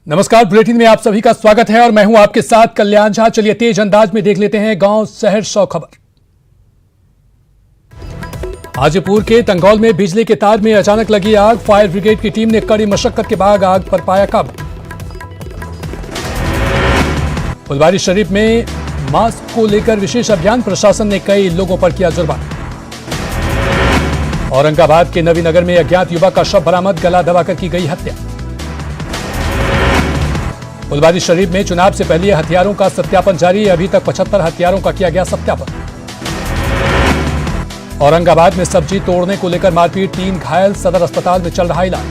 नमस्कार, बुलेटिन में आप सभी का स्वागत है और मैं हूं आपके साथ कल्याण झा। चलिए तेज अंदाज में देख लेते हैं गांव शहर 100 खबर। हाजीपुर के तंगौल में बिजली के तार में अचानक लगी आग। फायर ब्रिगेड की टीम ने कड़ी मशक्कत के बाद आग पर पाया काबू। फुलवारी शरीफ में मास्क को लेकर विशेष अभियान, प्रशासन ने कई लोगों पर किया जुर्माना। औरंगाबाद के नवीनगर में अज्ञात युवक का शव बरामद, गला दबाकर की गई हत्या। फुलवारी शरीफ में चुनाव से पहले हथियारों का सत्यापन जारी, अभी तक 75 हथियारों का किया गया सत्यापन। औरंगाबाद में सब्जी तोड़ने को लेकर मारपीट, 3 घायल, सदर अस्पताल में चल रहा इलाज।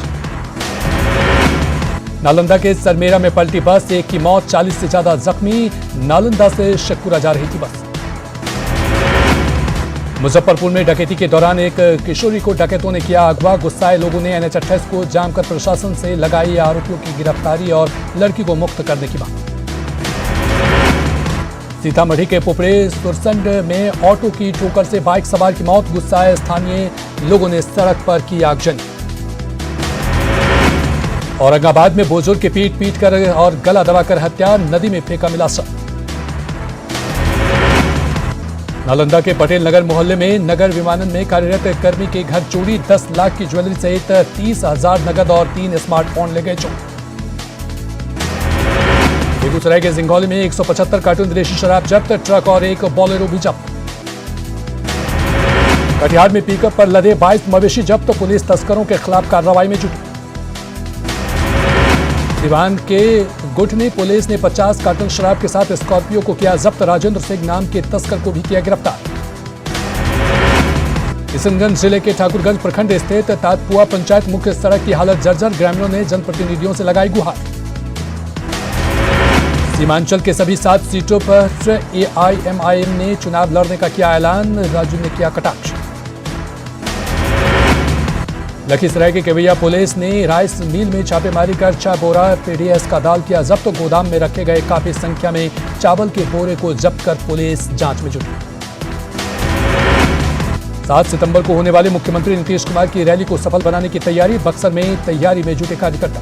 नालंदा के सरमेरा में पलटी बस, 1 की मौत, 40 से ज्यादा जख्मी। नालंदा से शेखपुरा जा रही थी बस। मुजफ्फरपुर में डकैती के दौरान एक किशोरी को डकैतों ने किया अगवा। गुस्साए लोगों ने NH 28 को जाम कर प्रशासन से लगाई आरोपियों की गिरफ्तारी और लड़की को मुक्त करने की मांग। सीतामढ़ी के पुपड़े सुरसंड में ऑटो की ठोकर से बाइक सवार की मौत। गुस्साए स्थानीय लोगों ने सड़क पर की आगजनी। औरंगाबाद में बुजुर्ग के पीट कर और गला दबाकर हत्या, नदी में फेंका मिला शव। नालंदा के पटेल नगर मोहल्ले में नगर विमानन में कार्यरत कर्मी के घर चोरी, 10 लाख की ज्वेलरी सहित 30,000 नगद और 3 स्मार्टफोन ले गए चोर। बेगूसराय के जिंगौली में 175 कार्टून विदेशी शराब जब्त, ट्रक और एक बोलेरो भी जब्त। कटिहार में पिकअप पर लदे 22 मवेशी जब्त, पुलिस तस्करों के खिलाफ कार्रवाई में जुटी। दीवान के गुठनी पुलिस ने 50 कार्टन शराब के साथ स्कॉर्पियो को किया जब्त, राजेंद्र सिंह नाम के तस्कर को भी किया गिरफ्तार। किशनगंज जिले के ठाकुरगंज प्रखंड स्थित तातपुआ पंचायत मुख्य सड़क की हालत जर्जर, ग्रामीणों ने जनप्रतिनिधियों से लगाई गुहार। सीमांचल के सभी 7 सीटों पर AIMIM ने चुनाव लड़ने का किया ऐलान, राजू ने किया कटाक्ष। लखीसराय के केवैया पुलिस ने राइस मिल में छापेमारी कर 6 बोरा PDS का दाल किया जब्त, गोदाम में रखे गए काफी संख्या में चावल के बोरे को जब्त कर पुलिस जांच में जुटी। 7 सितंबर को होने वाले मुख्यमंत्री नीतीश कुमार की रैली को सफल बनाने की तैयारी, बक्सर में तैयारी में जुटे कार्यकर्ता।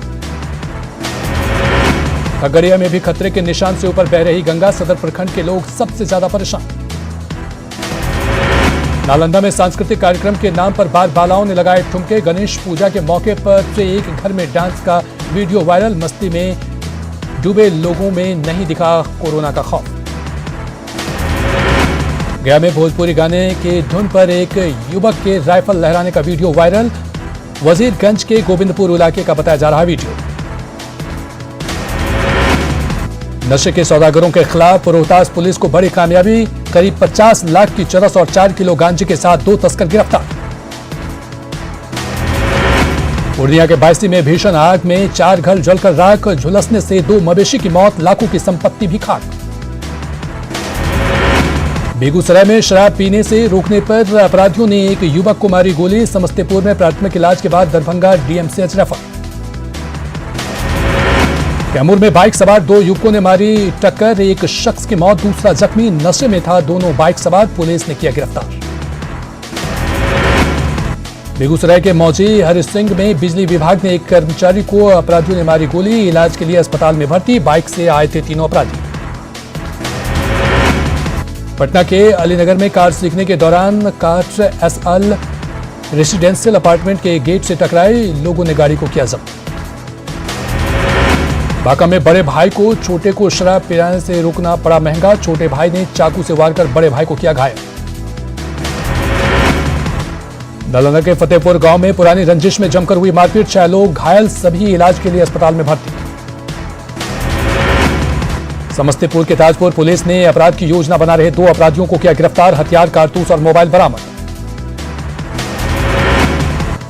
खगड़िया में भी खतरे के निशान से ऊपर बह रही गंगा, सदर प्रखंड के लोग सबसे ज्यादा परेशान। नालंदा में सांस्कृतिक कार्यक्रम के नाम पर बाल बालाओं ने लगाए ठुमके, गणेश पूजा के मौके पर एक घर में डांस का वीडियो वायरल, मस्ती में डूबे लोगों में नहीं दिखा कोरोना का खौफ। गया में भोजपुरी गाने के धुन पर एक युवक के राइफल लहराने का वीडियो वायरल, वजीरगंज के गोविंदपुर इलाके का बताया जा रहा वीडियो। नशे के सौदागरों के खिलाफ रोहतास पुलिस को बड़ी कामयाबी, करीब 50 लाख की चरस और 4 किलो गांजे के साथ 2 तस्कर गिरफ्तार। पूर्णिया के बायसी में भीषण आग में 4 घर जलकर राख, झुलसने से 2 मवेशी की मौत, लाखों की संपत्ति भी खाक। बेगूसराय में शराब पीने से रोकने पर अपराधियों ने एक युवक को मारी गोली, समस्तीपुर में प्राथमिक इलाज के बाद दरभंगा DMCH रेफर। कैमूर में बाइक सवार 2 युवकों ने मारी टक्कर, एक शख्स की मौत, दूसरा जख्मी, नशे में था दोनों बाइक सवार, पुलिस ने किया गिरफ्तार। बेगूसराय के मौजी हरि सिंह में बिजली विभाग ने एक कर्मचारी को अपराधियों ने मारी गोली, इलाज के लिए अस्पताल में भर्ती, बाइक से आए थे 3 अपराधी। पटना के अलीनगर में कार सीखने के दौरान कार SL रेसिडेंशियल अपार्टमेंट के गेट से टकराई, लोगों ने गाड़ी को किया जब्त। बांका में बड़े भाई को छोटे को शराब पिलाने से रोकना पड़ा महंगा, छोटे भाई ने चाकू से वार कर बड़े भाई को किया घायल। नालंदा के फतेहपुर गांव में पुरानी रंजिश में जमकर हुई मारपीट, 6 लोग घायल, सभी इलाज के लिए अस्पताल में भर्ती। समस्तीपुर के ताजपुर पुलिस ने अपराध की योजना बना रहे 2 अपराधियों को किया गिरफ्तार, हथियार, कारतूस और मोबाइल बरामद।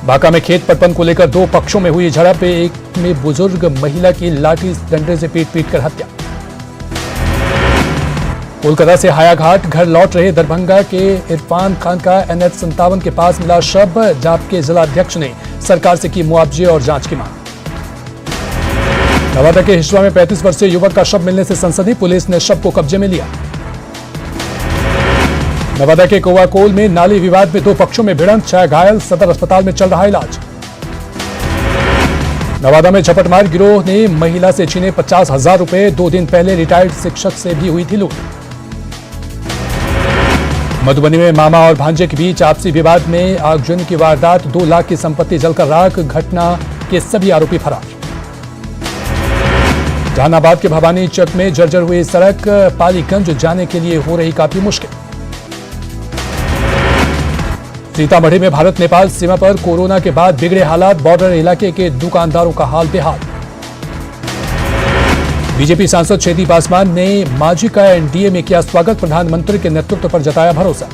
बांका में खेत पटवन को लेकर 2 पक्षों में हुई झड़प, एक में बुजुर्ग महिला की लाठी डंडे से पीट कर हत्या। कोलकाता से हायाघाट घर लौट रहे दरभंगा के इरफान खान का NH 57 के पास मिला शव, जाप के जिलाध्यक्ष ने सरकार से की मुआवजे और जांच की मांग। नवादा के हिस्सा में 35 वर्षीय युवक का शव मिलने से सनसनी, पुलिस ने शव को कब्जे में लिया। नवादा के कोवाकोल में नाली विवाद में 2 पक्षों में भिड़ंत, 6 घायल, सदर अस्पताल में चल रहा इलाज। नवादा में झपटमार गिरोह ने महिला से छीने 50,000 रुपए। 2 दिन पहले रिटायर्ड शिक्षक से भी हुई थी लूट। मधुबनी में मामा और भांजे के बीच आपसी विवाद में आगजनी की वारदात। 2 लाख की संपत्ति जलकर राख। घटना के सभी आरोपी फरार। जहानाबाद के भवानी चक में जर्जर हुई सड़क। पालीगंज जाने के लिए हो रही काफी मुश्किल। सीतामढ़ी में भारत नेपाल सीमा पर कोरोना के बाद बिगड़े हालात। बॉर्डर इलाके के दुकानदारों का हाल बेहाल। बीजेपी सांसद छेदी पासवान ने मांझी का एनडीए में किया स्वागत। प्रधानमंत्री के नेतृत्व पर जताया भरोसा।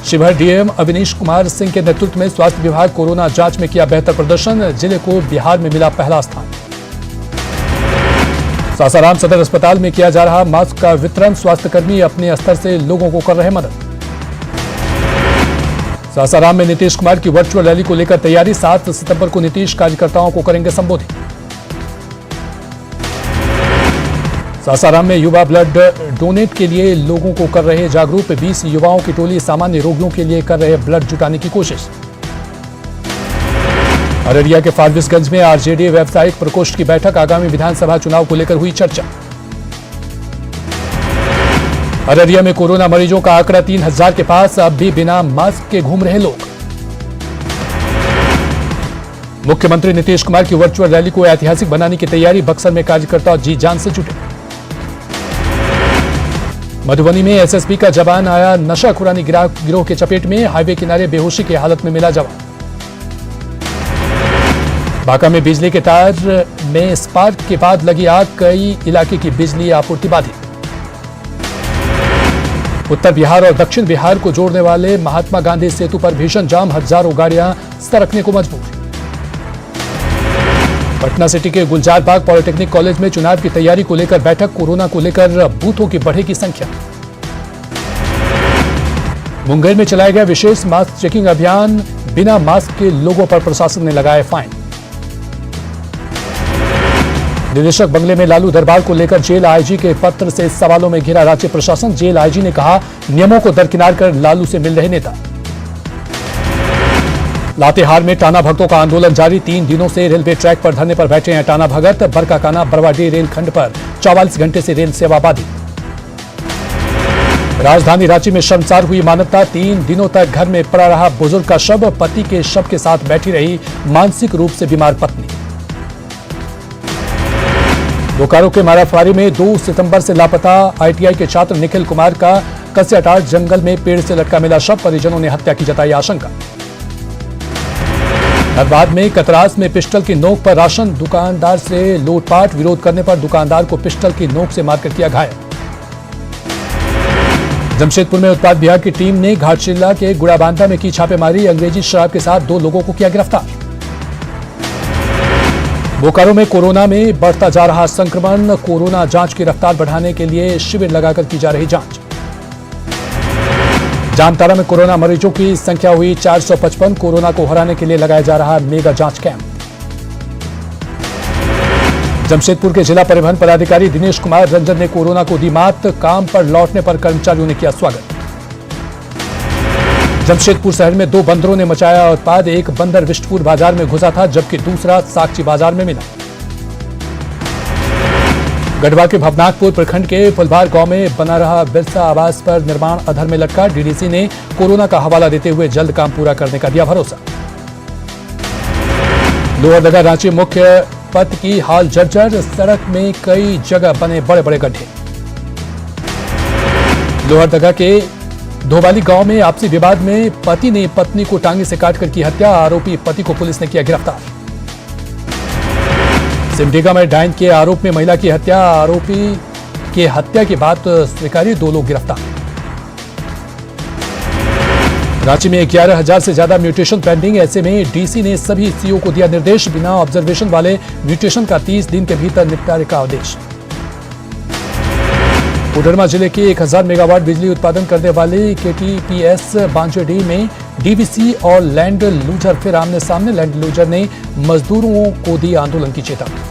शिवहर डीएम अविनीश कुमार सिंह के नेतृत्व में स्वास्थ्य विभाग कोरोना जांच में किया बेहतर प्रदर्शन। जिले को बिहार में मिला पहला स्थान। सासाराम सदर अस्पताल में किया जा रहा मास्क का वितरण। स्वास्थ्यकर्मी अपने स्तर से लोगों को कर रहे मदद। सासाराम में नीतीश कुमार की वर्चुअल रैली को लेकर तैयारी। 7 सितंबर को नीतीश कार्यकर्ताओं को करेंगे संबोधित। सासाराम में युवा ब्लड डोनेट के लिए लोगों को कर रहे जागरूक। 20 युवाओं की टोली सामान्य रोगियों के लिए कर रहे ब्लड जुटाने की कोशिश। अररिया के फारबिसगंज में आरजेडी व्यावसायिक प्रकोष्ठ की बैठक। आगामी विधानसभा चुनाव को लेकर हुई चर्चा। अररिया में कोरोना मरीजों का आंकड़ा 3,000 के पास। अब भी बिना मास्क के घूम रहे लोग। मुख्यमंत्री नीतीश कुमार की वर्चुअल रैली को ऐतिहासिक बनाने की तैयारी। बक्सर में कार्यकर्ता जी जान से जुटे। मधुबनी में एसएसबी का जवान आया नशाखुरानी गिरोह के चपेट में। हाईवे किनारे बेहोशी की हालत में मिला जवान। बांका में बिजली के तार में स्पार्क के बाद लगी आग। कई इलाके की बिजली आपूर्ति बाधित। उत्तर बिहार और दक्षिण बिहार को जोड़ने वाले महात्मा गांधी सेतु पर भीषण जाम। हजारों गाड़ियां सरकने को मजबूर। पटना सिटी के गुलजार बाग पॉलिटेक्निक कॉलेज में चुनाव की तैयारी को लेकर बैठक। कोरोना को लेकर बूथों की बढ़ेगी संख्या। मुंगेर में चलाया गया विशेष मास्क चेकिंग अभियान। बिना मास्क के लोगों पर प्रशासन ने लगाए फाइन। निदेशक बंगले में लालू दरबार को लेकर जेल आईजी के पत्र से सवालों में घिरा राज्य प्रशासन। जेल आईजी ने कहा नियमों को दरकिनार कर लालू से मिल रहे नेता। लातेहार में टाना भगतों का आंदोलन जारी। 3 दिनों से रेलवे ट्रैक पर धरने पर बैठे हैं टाना भगत। बरकाकाना बरवाडीह रेलखंड पर 44 घंटे से रेल सेवा बाधित। राजधानी रांची में शर्मसार हुई मानवता। 3 दिनों तक घर में पड़ा रहा बुजुर्ग का शव। पति के शव के साथ बैठी रही मानसिक रूप से बीमार पत्नी। बोकारो के माराफारी में 2 सितंबर से लापता आईटीआई के छात्र निखिल कुमार का कस्याटाट जंगल में पेड़ से लटका मिला शव। परिजनों ने हत्या की जताई आशंका। धनबाद में कतरास में पिस्टल की नोक पर राशन दुकानदार से लूटपाट। विरोध करने पर दुकानदार को पिस्टल की नोक से मारकर किया घायल। जमशेदपुर में उत्पाद विभाग की टीम ने घाटशिला के गुड़ाबांधा में की छापेमारी। अंग्रेजी शराब के साथ 2 लोगों को किया गिरफ्तार। बोकारो में कोरोना में बढ़ता जा रहा संक्रमण। कोरोना जांच की रफ्तार बढ़ाने के लिए शिविर लगाकर की जा रही जांच। जामताड़ा में कोरोना मरीजों की संख्या हुई 455। कोरोना को हराने के लिए लगाया जा रहा मेगा जांच कैंप। जमशेदपुर के जिला परिवहन पदाधिकारी दिनेश कुमार रंजन ने कोरोना को दी मात। काम पर लौटने पर कर्मचारियों ने किया स्वागत। जमशेदपुर शहर में 2 बंदरों ने मचाया उत्पाद। एक बंदर विष्टपुर बाजार में घुसा था जबकि दूसरा साक्षी बाजार में मिला। गढ़वा के भवनाथपुर प्रखंड के फुलबार गांव में बना रहा बिरसा आवास पर निर्माण अधर में लटका। डीडीसी ने कोरोना का हवाला देते हुए जल्द काम पूरा करने का दिया भरोसा। लोहरदगा रांची मुख्य पथ की हाल जर्जर। सड़क में कई जगह बने बड़े बड़े गड्ढे। लोहरदगा के धोबाली गांव में आपसी विवाद में पति ने पत्नी को टांगे से काटकर की हत्या। आरोपी पति को पुलिस ने किया गिरफ्तार। सिमडेगा में डायन के आरोप में महिला की हत्या। आरोपी के हत्या की बात स्वीकारी। 2 लोग गिरफ्तार। रांची में 11,000 से ज्यादा म्यूटेशन पेंडिंग। ऐसे में डीसी ने सभी सीओ को दिया निर्देश। बिना ऑब्जर्वेशन वाले म्यूटेशन का 30 दिन के भीतर निपटारे का आदेश। कोडरमा जिले के 1000 मेगावाट बिजली उत्पादन करने वाली केटीपीएस बांजरडीह में डीवीसी और लैंड लूजर फिर आमने सामने। लैंड लूजर ने मजदूरों को दी आंदोलन की चेतावनी।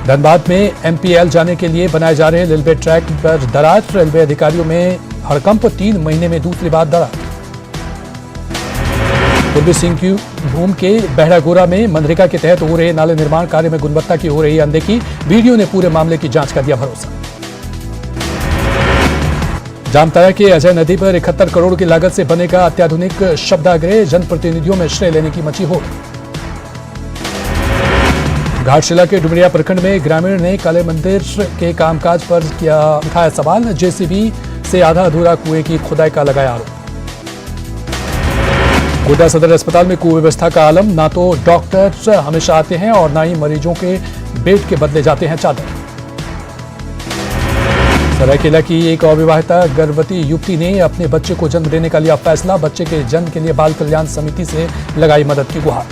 धनबाद में एमपीएल जाने के लिए बनाए जा रहे रेलवे ट्रैक पर दरार। रेलवे अधिकारियों में हड़कंप। 3 महीने में दूसरी बार दरार। पूर्वी सिंहभूम के बहरागोरा में मनरेगा के तहत हो रहे नाले निर्माण कार्य में गुणवत्ता की हो रही अनदेखी, वीडियो ने पूरे मामले की जांच का दिया भरोसा। जामताड़ा के अजय नदी पर 71 करोड़ की लागत से बनेगा अत्याधुनिक शब्दागृह, जनप्रतिनिधियों में श्रेय लेने की मची होड़। घाटशिला के डुमरिया प्रखंड में ग्रामीण ने काले मंदिर के कामकाज पर किया उठाया सवाल, जेसीबी से आधा अधूरा कुएं की खुदाई का लगाया आरोप। गोड्डा सदर अस्पताल में कुव्यवस्था का आलम, ना तो डॉक्टर हमेशा आते हैं और ना ही मरीजों के बेड के बदले जाते हैं चादर। सरायकेला की एक अविवाहिता गर्भवती युवती ने अपने बच्चे को जन्म देने का लिया फैसला, बच्चे के जन्म के लिए बाल कल्याण समिति से लगाई मदद की गुहार।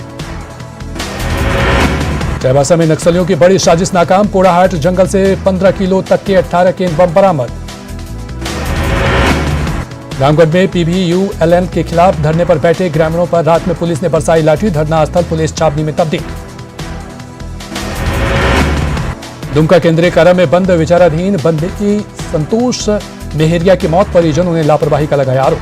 चाईबासा में नक्सलियों की बड़ी साजिश नाकाम, कोड़ाहाट जंगल से 15 किलो तक के 18 केन बम बरामद। रामगढ़ में PBULN के खिलाफ धरने पर बैठे ग्रामीणों पर रात में पुलिस ने बरसाई लाठी, धरना स्थल पुलिस छावनी में तब्दील। दुमका केंद्रीय कारा में बंद विचाराधीन बंदी संतोष मेहरिया की मौत, परिजनों ने लापरवाही का लगाया आरोप।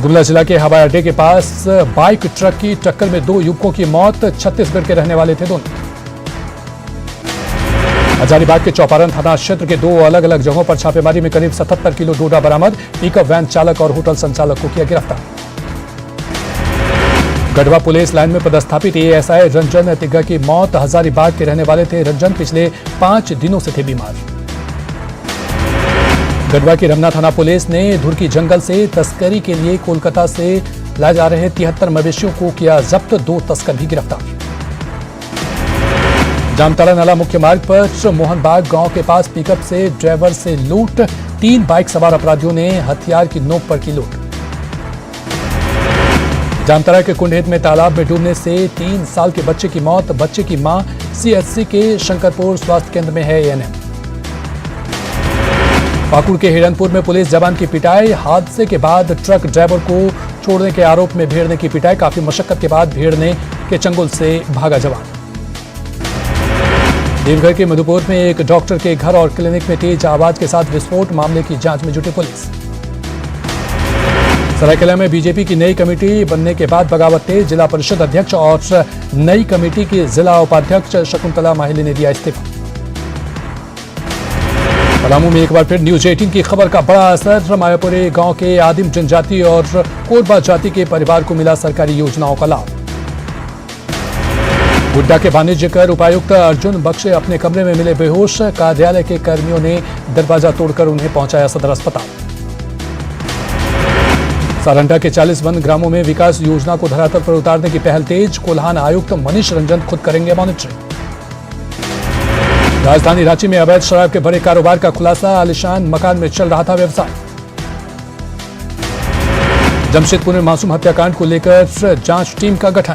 गुमला जिला के हवाई अड्डे के पास बाइक ट्रक की टक्कर में 2 युवकों की मौत, छत्तीसगढ़ के रहने वाले थे दोनों। हजारीबाग के चौपारण थाना क्षेत्र के 2 अलग अलग जगहों पर छापेमारी में करीब 77 किलो डोडा बरामद, पिकअप वैन चालक और होटल संचालक को किया गिरफ्तार। गढ़वा पुलिस लाइन में पदस्थापित ASI रंजन तिग्गा की मौत, हजारीबाग के रहने वाले थे रंजन, पिछले 5 दिनों से थे बीमार। गढ़वा की रमना थाना पुलिस ने धुरकी जंगल से तस्करी के लिए कोलकाता से लाए जा रहे 73 मवेशियों को किया जब्त, 2 तस्कर भी गिरफ्तार। जामताड़ा नाला मुख्य मार्ग पर मोहनबाग गांव के पास पिकअप से ड्राइवर से लूट, 3 बाइक सवार अपराधियों ने हथियार की नोक पर की लूट। जामताड़ा के कुंडेत में तालाब में डूबने से 3 साल के बच्चे की मौत, बच्चे की मां CHC के शंकरपुर स्वास्थ्य केंद्र में है ANM। पाकुड़ के हिरणपुर में पुलिस जवान की पिटाई, हादसे के बाद ट्रक ड्राइवर को छोड़ने के आरोप में भेड़ने की पिटाई, काफी मशक्कत के बाद भेड़ने के चंगुल से भागा जवान। देवघर के मधुपुर में एक डॉक्टर के घर और क्लिनिक में तेज आवाज के साथ विस्फोट, मामले की जांच में जुटी पुलिस। सरायकेला में बीजेपी की नई कमेटी बनने के बाद बगावत तेज, जिला परिषद अध्यक्ष और नई कमेटी की जिला उपाध्यक्ष शकुंतला माहिली ने दिया इस्तीफा। पलामू में एक बार फिर न्यूज 18 की खबर का बड़ा असर, मायापुरी गांव के आदिम जनजाति और कोरबा जाति के परिवार को मिला सरकारी योजनाओं का लाभ। गोड्डा के वाणिज्य कर उपायुक्त अर्जुन बख्शे अपने कमरे में मिले बेहोश, कार्यालय के कर्मियों ने दरवाजा तोड़कर उन्हें पहुंचाया सदर अस्पताल। सारंडा के 40 वन ग्रामों में विकास योजना को धरातल पर उतारने की पहल तेज, कोल्हान आयुक्त मनीष रंजन खुद करेंगे मॉनिटरिंग। राजधानी रांची में अवैध शराब के बड़े कारोबार का खुलासा, आलिशान मकान में चल रहा था व्यवसाय। जमशेदपुर में मासूम हत्याकांड को लेकर जांच टीम का गठन।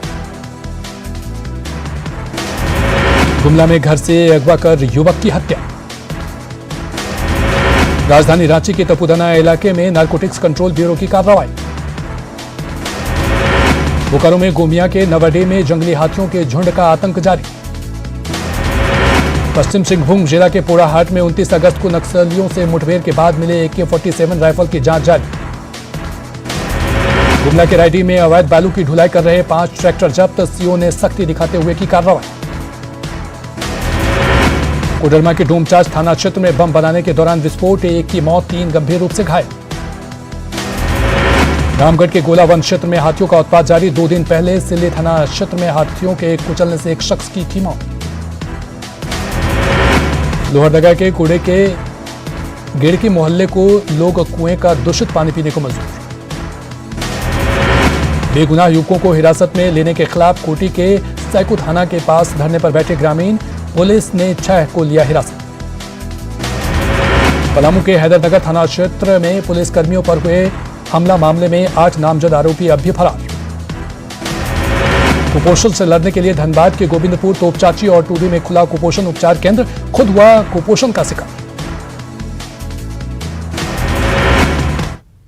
गुमला में घर से अगवा कर युवक की हत्या। राजधानी रांची के तपुदाना इलाके में नारकोटिक्स कंट्रोल ब्यूरो की कार्रवाई। बोकारो में गोमिया के नवाडे में जंगली हाथियों के झुंड का आतंक जारी। पश्चिम सिंहभूम जिला के पोड़ाहाट में 29 अगस्त को नक्सलियों से मुठभेड़ के बाद मिले AK-47 राइफल की जांच जारी। गुमला के रायडी में अवैध बालू की ढुलाई कर रहे 5 ट्रैक्टर जब्त, CO ने सख्ती दिखाते हुए की कार्रवाई। कोडरमा के डोमचांच थाना क्षेत्र में बम बनाने के दौरान विस्फोट, 1 की मौत, 3 गंभीर रूप से घायल। रामगढ़ के गोला वन क्षेत्र में हाथियों का उत्पात जारी, 2 दिन पहले सिल्ली थाना क्षेत्र में हाथियों के कुचलने से एक शख्स की थी मौत। लोहरदगा के कूड़े के गिड़की मोहल्ले को लोग कुएं का दूषित पानी पीने को मजबूर। बेगुनाह युवकों को हिरासत में लेने के खिलाफ कोटी के सैकू थाना के पास धरने पर बैठे ग्रामीण, पुलिस ने 6 को लिया हिरासत। पलामू के हैदरनगर थाना क्षेत्र में पुलिस कर्मियों पर हुए हमला मामले में 8 नामजद आरोपी अब भी फरार। कुपोषण से लड़ने के लिए धनबाद के गोविंदपुर, तोपचाची और टूडी में खुला कुपोषण उपचार केंद्र, खुद हुआ कुपोषण का शिकार।